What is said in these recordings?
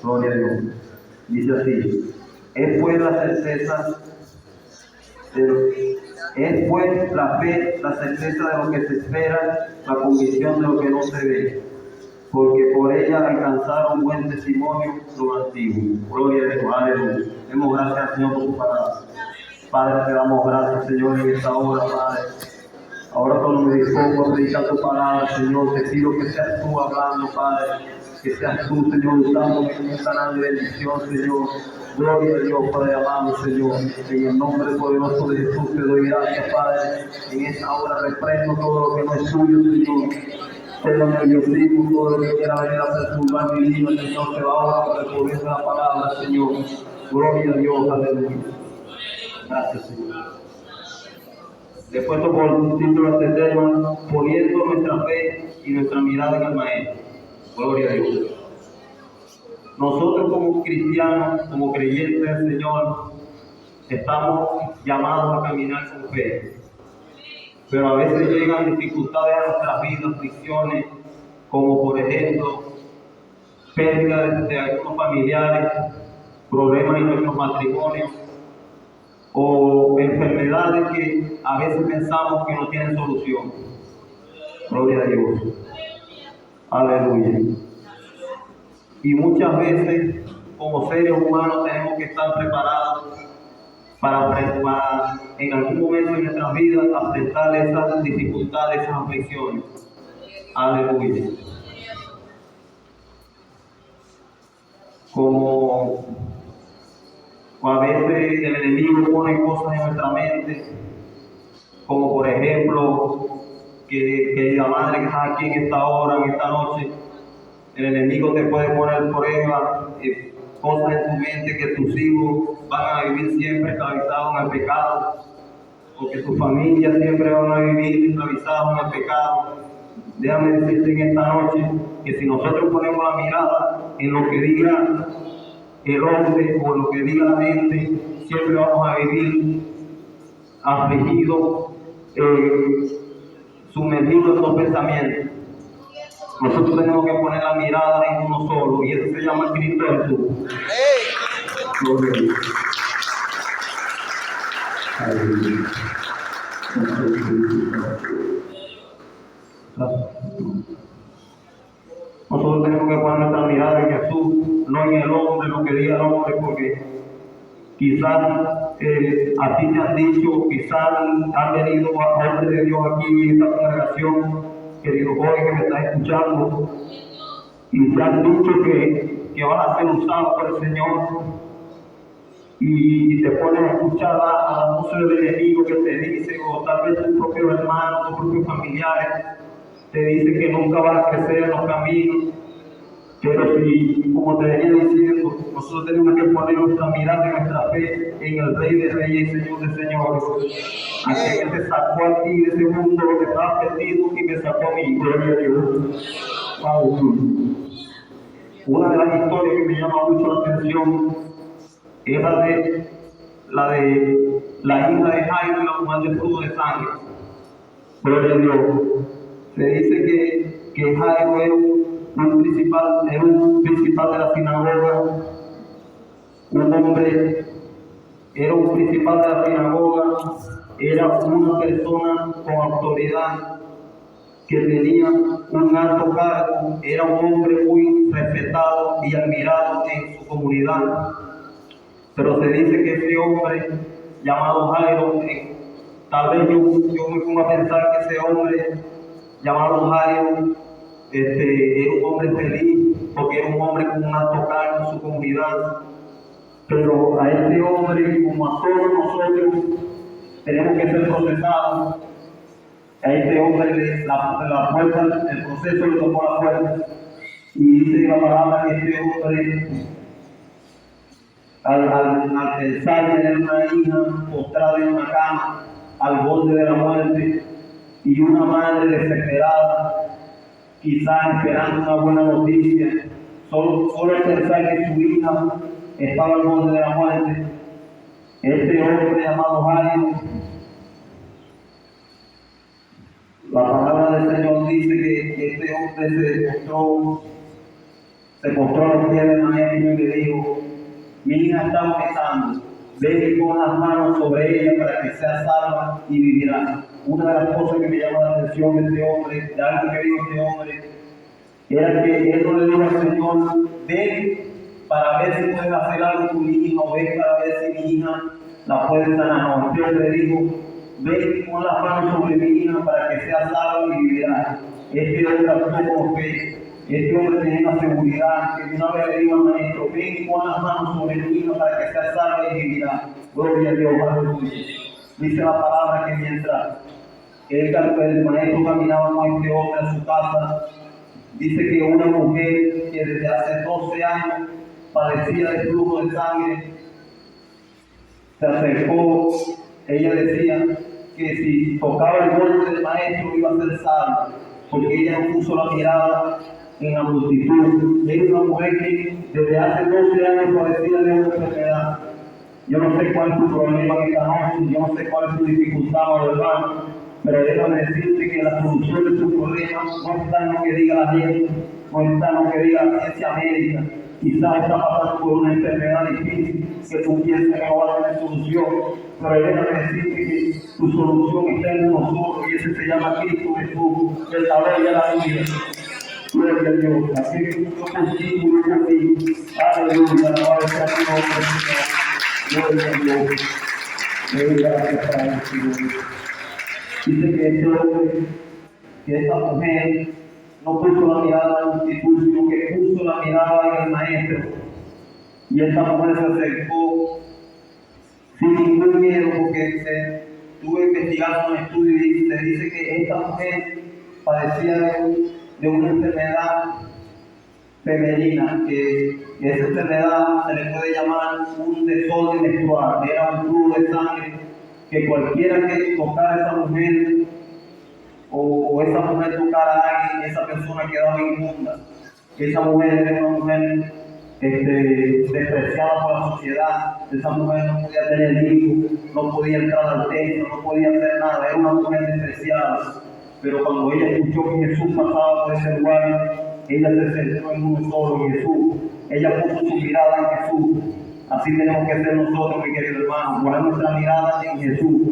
Gloria a Dios. Dice así: es pues la certeza es pues la fe, la certeza de lo que se espera, la convicción de lo que no se ve, porque por ella alcanzaron buen testimonio los antiguos. Gloria a Dios, aleluya. Demos gracias al Señor por su palabra. Padre, te damos gracias, Señor, en esta hora, Padre. Ahora cuando me dispongo a predicar tu palabra, Señor, te pido que seas tú hablando, Padre, que seas tú, Señor, usándome como un canal de bendición, Señor. Gloria a Dios, Padre amado, Señor. En el nombre poderoso de Jesús te doy gracias, Padre. En esta hora reprendo todo lo que no es tuyo, Señor. Todo nerviosismo, todo lo que quiera venir a perturbar mi vida, Señor, se va ahora por el poder de la palabra, Señor. Gloria a Dios, aleluya. Gracias, Señor. Le he puesto por título a este tema: poniendo nuestra fe y nuestra mirada en el Maestro. Gloria a Dios. Nosotros como cristianos, como creyentes del Señor, estamos llamados a caminar con fe. Pero a veces llegan dificultades a nuestras vidas, aflicciones, como por ejemplo, pérdida de algunos familiares, problemas en nuestros matrimonios, o enfermedades que a veces pensamos que no tienen solución. Gloria a Dios. Aleluya. Y muchas veces, como seres humanos, tenemos que estar preparados para en algún momento de nuestras vidas enfrentar esas dificultades, esas aflicciones. Aleluya. Como a veces el enemigo pone cosas en nuestra mente, como por ejemplo, que la madre que está aquí en esta hora, en esta noche, el enemigo te puede poner pruebas, cosas en tu mente, que tus hijos van a vivir siempre esclavizados en el pecado, o que tu familia siempre van a vivir esclavizados en el pecado. Déjame decirte en esta noche que si nosotros ponemos la mirada en lo que diga el hombre o lo que diga la gente, siempre vamos a vivir afligidos, sumergidos en los pensamientos. Nosotros tenemos que poner la mirada en uno solo, y eso se llama Cristo Jesús. Gloria a Dios. Aleluya. Nosotros tenemos que poner nuestra mirada en Jesús, no en el hombre, lo que diga el hombre, porque quizás a ti te han dicho, quizás han venido hombres de Dios aquí en esta congregación, querido joven que me estás escuchando, y te han dicho que vas a ser usado por el Señor, y te pones a escuchar a la voz del enemigo que te dice, o tal vez tus propios hermanos, tus propios familiares, te dicen que nunca vas a crecer en los caminos. Pero si, como te venía diciendo, nosotros tenemos que poner nuestra mirada y nuestra fe en el Rey de Reyes y Señor de Señores, aquel que te sacó a ti de ese mundo que estaba perdido y me sacó a mí. Gloria a Dios. Una de las historias que me llama mucho la atención es la de la hija de Jairo y la mujer del flujo de sangre. Gloria a Dios. Se dice que Jairo era un principal de la sinagoga, un hombre, era un principal de la sinagoga, era una persona con autoridad, que tenía un alto cargo, era un hombre muy respetado y admirado en su comunidad. Pero se dice que ese hombre llamado Jairo, tal vez yo me pongo a pensar que ese hombre llamado Jairo era un hombre feliz, porque era un hombre con un alto cargo en su comunidad. Pero a este hombre, como a todos nosotros, tenemos que ser procesados. A este hombre la fuerza, el proceso le tomó la fuerza. Y dice la palabra que este hombre, al pensar tener una hija postrada en una cama, al borde de la muerte, y una madre desesperada, quizás esperando una buena noticia, solo el pensar que su hija estaba al borde de la muerte, este hombre llamado Jairo, la palabra del Señor dice que este hombre se postró a los pies del maestro y le dijo: mi hija está agonizando, ven y pon las manos sobre ella para que sea salva y vivirá. Una de las cosas que me llamó la atención de este hombre, de algo que dijo este hombre, era que él no le dijo al Señor: ven para ver si puedes hacer algo con mi hija, o ven para ver si mi hija la puede sanar. No, este hombre dijo: ven y pon las manos sobre mi hija para que sea salva y vivirá. Este hombre actuó con fe. Este hombre tenía la seguridad que una vez le dijo al maestro: ven y pon las manos sobre mi hija para que sea salva y vivirá. Gloria a Dios, aleluya. Dice la palabra que mientras el maestro caminaba con este hombre a su casa, dice que una mujer que desde hace 12 años padecía de flujo de sangre se acercó. Ella decía que si tocaba el borde del maestro iba a ser salva, porque ella no puso la mirada en la multitud. Era una mujer que desde hace 12 años padecía de una enfermedad. Yo no sé cuál es tu problema en esta noche, yo no sé cuál es tu dificultad, hermano, pero déjame decirte que la solución de tu problema no está en lo que diga la gente, no está en lo que diga la ciencia médica. Quizás está pasando por una enfermedad difícil que tú piensas que no va a tener solución, pero déjame decirte que tu solución está en nosotros, y ese se llama Cristo Jesús, el tablero de la vida. Gloria a Dios, así que yo contigo y yo contigo. Aleluya, ahora sea tu nombre, Señor. Gloria a Dios. Le doy gracias para el Señor. Dice que este hombre, que esta mujer no puso la mirada en la multitud, sino que puso la mirada en el maestro. Y esta mujer se acercó sin ningún miedo, porque estuve investigando un estudio y se dice que esta mujer padecía de una enfermedad femenina, que esa enfermedad se le puede llamar un desorden menstrual. Era un flujo de sangre que cualquiera que tocara a esa mujer o esa mujer tocara a alguien, esa persona quedaba inmunda. Esa mujer era una mujer despreciada por la sociedad. Esa mujer no podía tener hijos, no podía entrar al templo, no podía hacer nada, era una mujer despreciada. Pero cuando ella escuchó que Jesús pasaba por ese lugar, ella se centró en uno solo, en Jesús. Ella puso su mirada en Jesús. Así tenemos que ser nosotros, mi querido hermano, poner nuestra mirada en Jesús.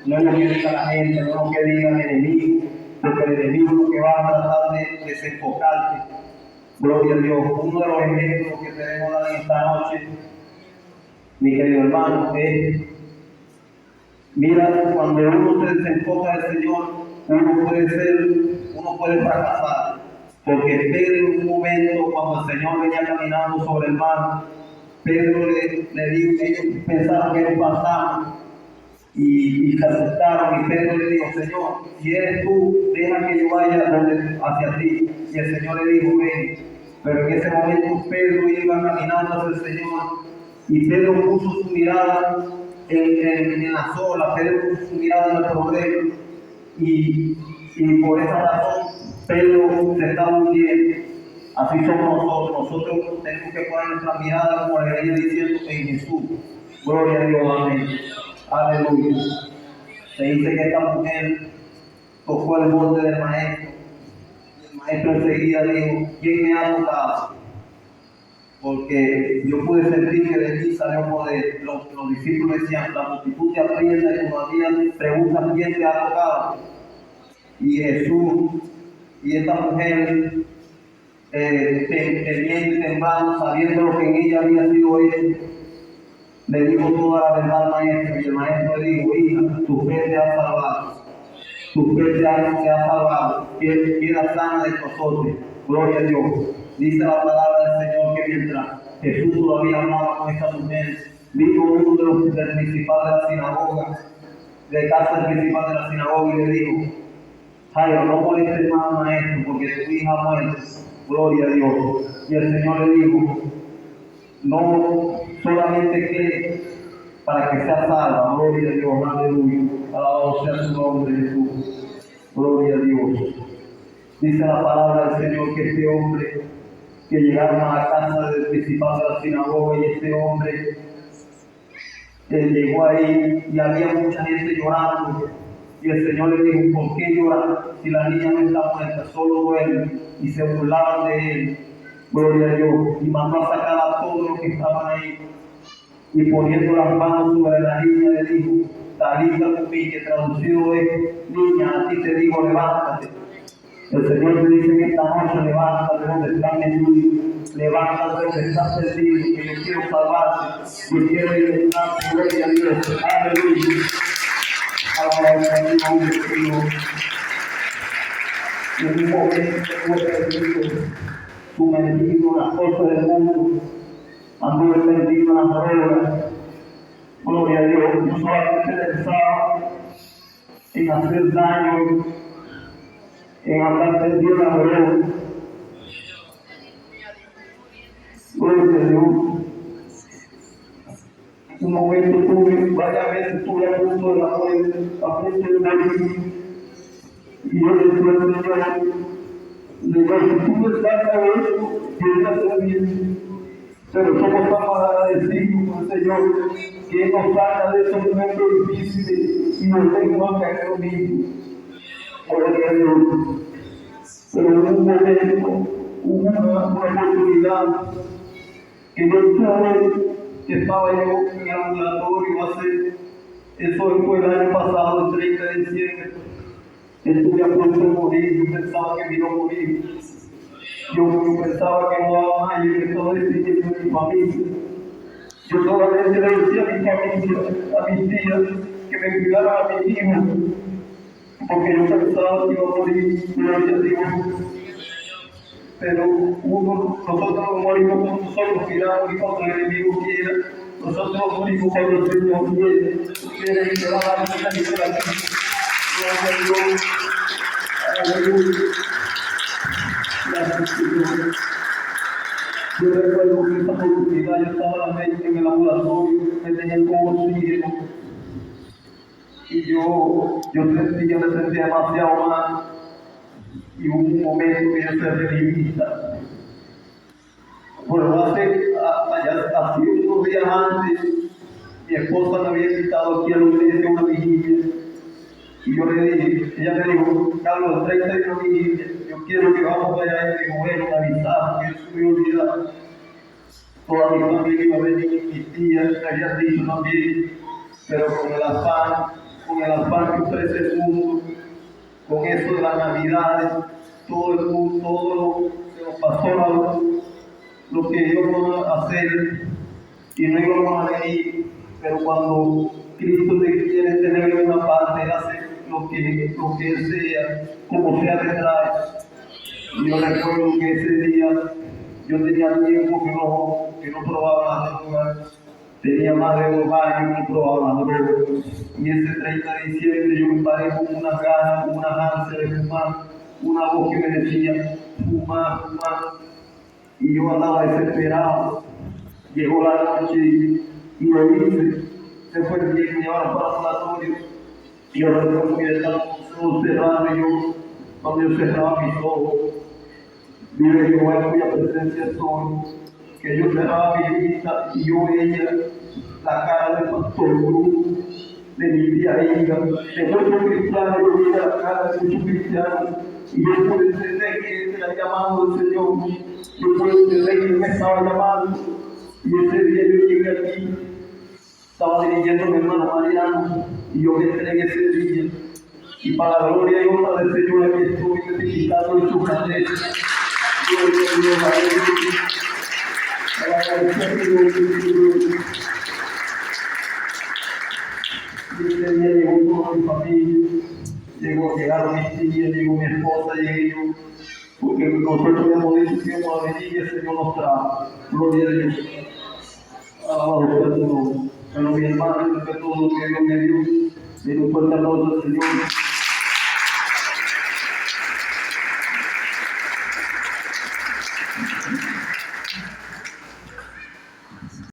No es lo que diga la gente, no es lo que diga el enemigo, porque el enemigo es lo que va a tratar de desenfocarte. Gloria a Dios. Uno de los ejemplos que tenemos dar en esta noche, mi querido hermano, es: mira, cuando uno se desenfoca del Señor, uno puede fracasar. Porque Pedro, en un momento, cuando el Señor venía caminando sobre el mar, Pedro le dijo, ellos pensaron que era un fantasma y se asustaron, y Pedro le dijo: Señor, si eres tú, deja que yo vaya hacia ti. Y el Señor le dijo: ven. Pero en ese momento Pedro iba caminando hacia el Señor, y Pedro puso su mirada en las olas, Pedro puso su mirada en el problema, y por esa razón Pedro se está hundiendo. Así somos nosotros tenemos que poner nuestra mirada, como le venía diciendo, en Jesús. Gloria a Dios, amén. Aleluya. Se dice que esta mujer tocó el borde del maestro. El maestro enseguida dijo: ¿quién me ha tocado? Porque yo pude sentir que de mí salió poder. Los discípulos decían: la multitud te aprieta y todavía preguntan quién te ha tocado. Y Jesús y esta mujer, temiendo y temblando, sabiendo lo que en ella había sido hecho, le dijo toda la verdad al maestro. Y el maestro le dijo: hija, tu fe te ha salvado. Tu fe te ha salvado. Queda sana de nosotros. Gloria a Dios. Dice la palabra del Señor que mientras Jesús todavía hablaba con esta mujer, vino uno del principal de la sinagoga, de casa del principal de la sinagoga, y le dijo: Jairo, no molestes más al maestro, porque tu hija ha muerto. Gloria a Dios. Y el Señor le dijo: no solamente cree para que sea salva. Gloria a Dios, aleluya. Alabado sea su nombre, Jesús. Gloria a Dios. Dice la palabra del Señor que este hombre, que llegaron a la casa del principal de la sinagoga, y este hombre llegó ahí y había mucha gente llorando. Y el Señor le dijo: ¿por qué lloran si la niña no está muerta, solo duerme? Y se burlaban de él. Gloria a Dios. Y mandó a sacar a todos los que estaban ahí. Y poniendo las manos sobre la niña le dijo, Talita cumi, que traducido es, niña, a ti te digo, levántate. El Señor te dice en esta noche, levántate donde estás metido, levántate donde estás perdido, que yo quiero salvarte, yo quiero libertarte, gloria a Dios, aleluya. Alabado sea el nombre de Dios. En un momento fue perdido, sumergido en las cosas del mundo, anduve perdido en las drogas. Gloria a Dios, yo solamente pensaba en hacer daño, en andar perdido en las drogas. Gloria a Dios. Un momento tuve, varias veces estuve a punto de la muerte, a punto de morir. Y yo le decía al Señor, si tú me sacas de esto, yo voy a hacer bien. Pero somos tan agradecidos con el Señor, que Él nos saca de esos momentos difíciles y nos deja caer lo mismo. Gloria a Dios. Pero en un momento hubo una oportunidad que yo tuve, que estaba yo en el ambulatorio eso fue el año pasado, el 30 de diciembre. Estuve a punto de morir, yo pensaba que me iba a morir. Yo pensaba que no daba más, yo estaba decidiendo en mi familia. Yo solamente le decía a mi familia, a mis tías, que me cuidaran a mis hijos, porque yo pensaba que iba a morir, gloria a Dios. Pero nosotros no morimos cuando nosotros queramos y cuando el enemigo quiera. Nosotros morimos cuando el Señor quiere y se va a dar una liberación. Gloria a Dios. Aleluya. Gracias, Señor. Yo recuerdo que esta oportunidad yo estaba en el ambulatorio, me tenía como oxígeno. Y yo me sentía demasiado mal. Y hubo un momento que yo cerré mi vista. Bueno, así unos días antes, mi esposa me había invitado aquí a la iglesia a una vigilia. Y yo le dije, ella me dijo, Carlos, 30 de una vigilia, yo quiero que vamos allá. Y me dijo, bueno, me avisaron, que eso me olvidaba. Toda mi familia iba a venir, mis tías me habían dicho también, pero con el afán que ofrece el mundo, con eso de las navidades, todo el mundo, todo lo que nos pasó, lo que íbamos a hacer y no íbamos a venir, pero cuando Cristo te quiere tener en una parte, Él hace lo que Él sea, como sea te trae. Y yo recuerdo que ese día yo tenía tiempo que no probaba la droga, tenía más de 2 años que no probaba la droga. Y ese 30 de diciembre yo me paré con unas ganas, con unas ansias de fumar, una voz que me decía, fumar, fumar. Y yo andaba desesperado. Llegó la noche y lo hice. Se fue el día que me llevaron para el ambulatorio. Y yo recuerdo que estaba todo cerrado y yo, cuando yo cerraba mis ojos, vive Jehová en cuya presencia estoy, que yo cerraba mi vista y yo veía la cara del pastor Cruz, de mi tía Inga, de muchos cristianos, yo veía la cara de muchos cristianos, y yo pude entender que Él era llamado del Señor, yo pude entender que Él me estaba llamando, y ese día yo llegué aquí, estaba dirigiendo a mi hermano Mariano, y yo me entregué ese día, y para la gloria y honra del Señor aquí estoy necesitando de su grandeza. Gloria a Dios, aleluya. Y ese día llegó toda mi familia, llegaron mis tías, llegó mi esposa, llegué yo, porque nosotros habíamos dicho que íbamos a venir y el Señor nos trajo. Gloria a Dios. Alabado sea su nombre. Pero mi hermano, que todo lo que Dios me dio, le dio fuerte aplauso al Señor.